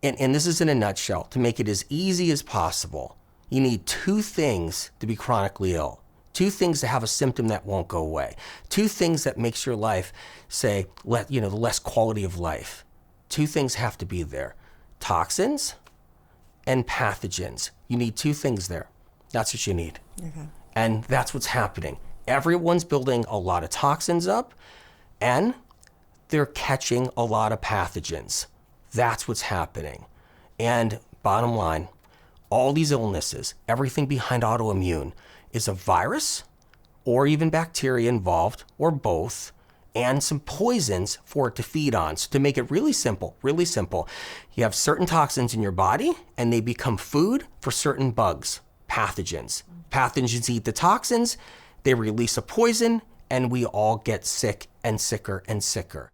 and this is in a nutshell, to make it as easy as possible, you need two things to be chronically ill. Two things to have a symptom that won't go away. Two things that makes your life, say, the less quality of life. Two things have to be there. Toxins and pathogens. You need two things there. That's what you need. Okay. And that's what's happening. Everyone's building a lot of toxins up, and they're catching a lot of pathogens. That's what's happening. And bottom line, all these illnesses, everything behind autoimmune is a virus or even bacteria involved, or both, and some poisons for it to feed on. So to make it really simple, you have certain toxins in your body and they become food for certain bugs, pathogens. Pathogens eat the toxins, they release a poison, and we all get sick and sicker and sicker.